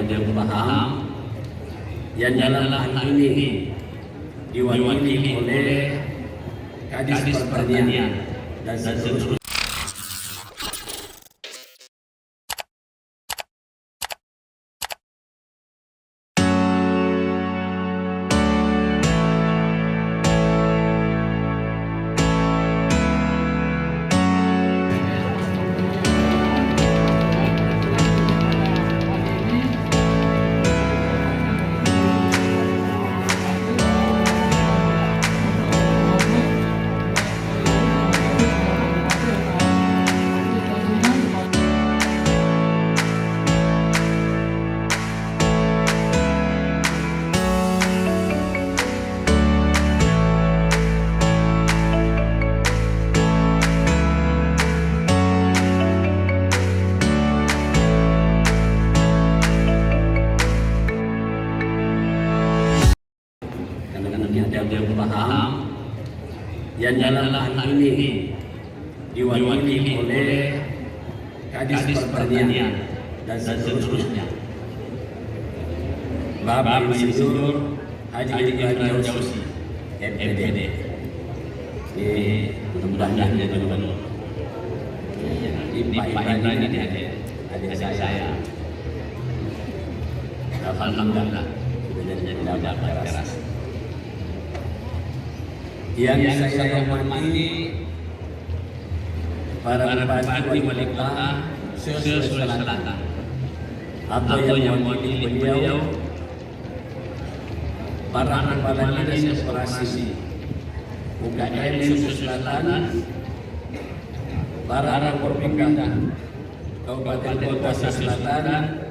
dia paham yang dalam hal ini diwakili oleh Kadis Pertanian dan seterusnya. Dia paham yang dalam hal ini diwakili oleh Kadis Pertanian dan seterusnya. Bapak Insinyur Haji Ibrahim Jauzi, MPD. Mudah-mudahan dia benar. Pak Ibrahim ini adik saya. Alhamdulillah sudah jadi dapat teras. Yang saya hormati para bupati wali kota Sulawesi Selatan atau yang mewakili beliau, para kepala dinas operasi UKM Sulawesi Selatan, para Forpinda Kabupaten Kota Sulawesi Selatan,